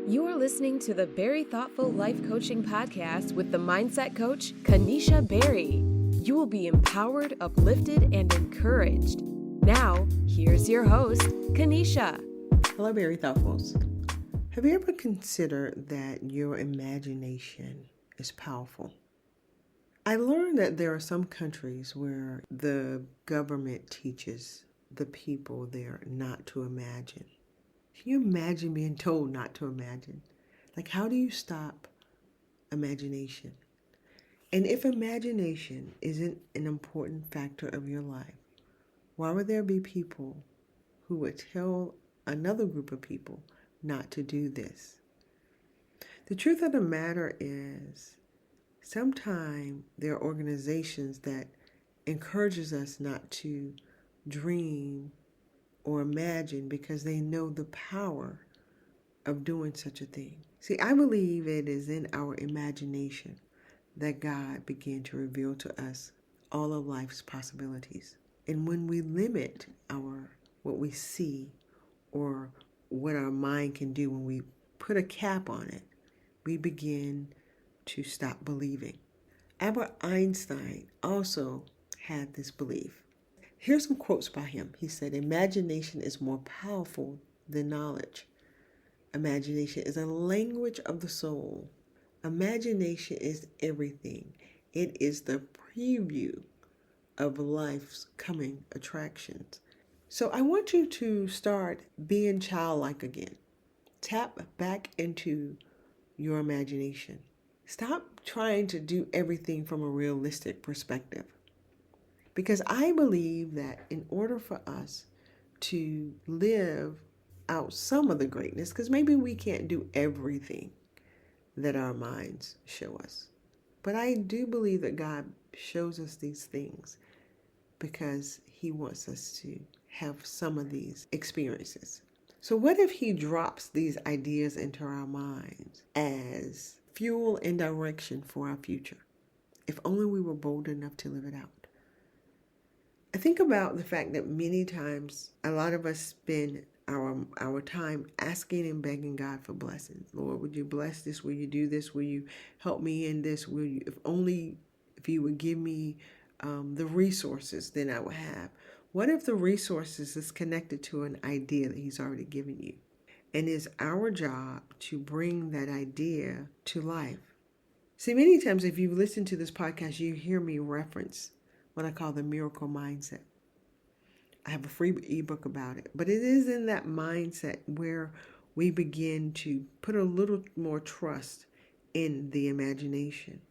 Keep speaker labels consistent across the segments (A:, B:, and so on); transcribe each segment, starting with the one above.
A: You are listening to the Berry Thoughtful Life Coaching Podcast with the mindset coach, Kanisha Berry. You will be empowered, uplifted, and encouraged. Now, here's your host, Kanisha.
B: Hello, Berry Thoughtfuls. Have you ever considered that your imagination is powerful? I learned that there are some countries where the government teaches the people there not to imagine. Can you imagine being told not to imagine? Like, how do you stop imagination? And if imagination isn't an important factor of your life, why would there be people who would tell another group of people not to do this? The truth of the matter is, sometimes there are organizations that encourages us not to dream or imagine because they know the power of doing such a thing. See, I believe it is in our imagination that God began to reveal to us all of life's possibilities. And when we limit what we see or what our mind can do, when we put a cap on it, we begin to stop believing. Albert Einstein also had this belief. Here's some quotes by him. He said, "Imagination is more powerful than knowledge. Imagination is a language of the soul. Imagination is everything. It is the preview of life's coming attractions." So I want you to start being childlike again. Tap back into your imagination. Stop trying to do everything from a realistic perspective. Because I believe that in order for us to live out some of the greatness, because maybe we can't do everything that our minds show us, but I do believe that God shows us these things because He wants us to have some of these experiences. So what if He drops these ideas into our minds as fuel and direction for our future? If only we were bold enough to live it out. I think about the fact that many times a lot of us spend our time asking and begging God for blessings. Lord, would you bless this? Will you do this? Will you help me in this? Will you, if you would give me the resources, then I would have. What if the resources is connected to an idea that He's already given you? And it's our job to bring that idea to life. See, many times if you listen to this podcast, you hear me reference what I call the miracle mindset. I have a free ebook about it, but it is in that mindset where we begin to put a little more trust in the imagination.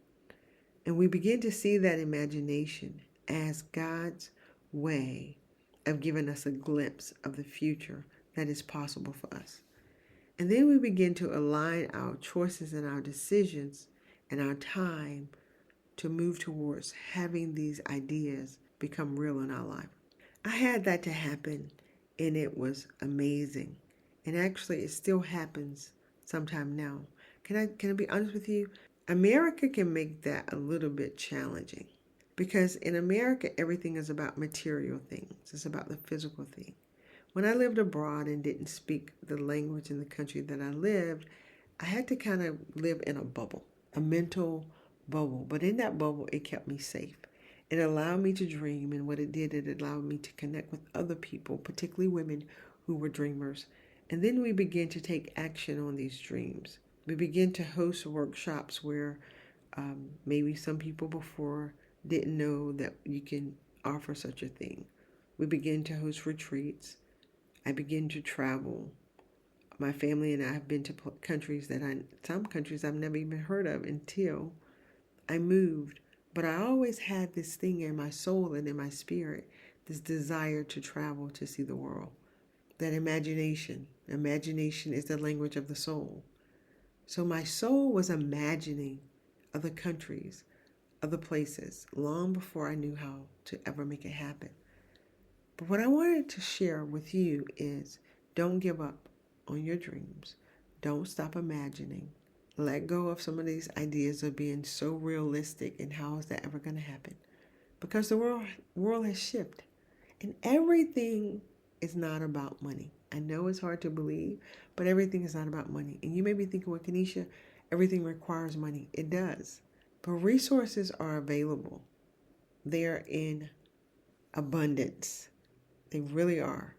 B: And we begin to see that imagination as God's way of giving us a glimpse of the future that is possible for us. And then we begin to align our choices and our decisions and our time to move towards having these ideas become real in our life. I had that to happen, and it was amazing. And actually, it still happens sometime now. Can I be honest with you? America can make that a little bit challenging because in America, everything is about material things. It's about the physical thing. When I lived abroad and didn't speak the language in the country that I lived, I had to kind of live in a bubble, a mental bubble. But in that bubble, it kept me safe. It allowed me to dream, and what it did, it allowed me to connect with other people, particularly women who were dreamers. And then we began to take action on these dreams. We began to host workshops where maybe some people before didn't know that you can offer such a thing. We began to host retreats. I began to travel. My family and I have been to some countries I've never even heard of until I moved. But I always had this thing in my soul and in my spirit, this desire to travel, to see the world. That imagination is the language of the soul. So my soul was imagining other countries, other places, long before I knew how to ever make it happen. But what I wanted to share with you is don't give up on your dreams. Don't stop imagining. Let go of some of these ideas of being so realistic and how is that ever going to happen? Because the world has shifted. And everything is not about money. I know it's hard to believe, but everything is not about money. And you may be thinking, well, Kenesha, everything requires money. It does. But resources are available. They're in abundance. They really are.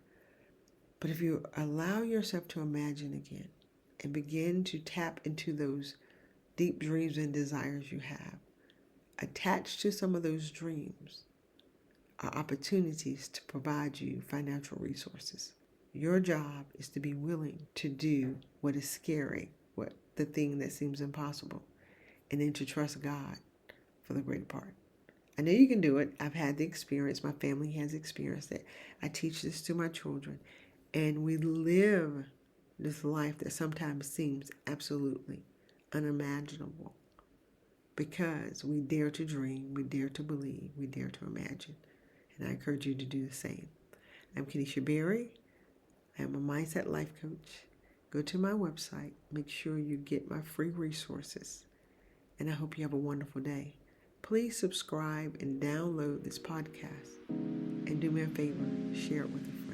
B: But if you allow yourself to imagine again and begin to tap into those deep dreams and desires you have, attached to some of those dreams are opportunities to provide you financial resources. Your job is to be willing to do what is scary, what the thing that seems impossible, and then to trust God for the greater part. I know you can do it. I've had the experience. My family has experienced it. I teach this to my children. And we live this life that sometimes seems absolutely unimaginable because we dare to dream, we dare to believe, we dare to imagine. And I encourage you to do the same. I'm Kenesha Berry. I am a Mindset Life Coach. Go to my website. Make sure you get my free resources. And I hope you have a wonderful day. Please subscribe and download this podcast. And do me a favor, share it with a friend.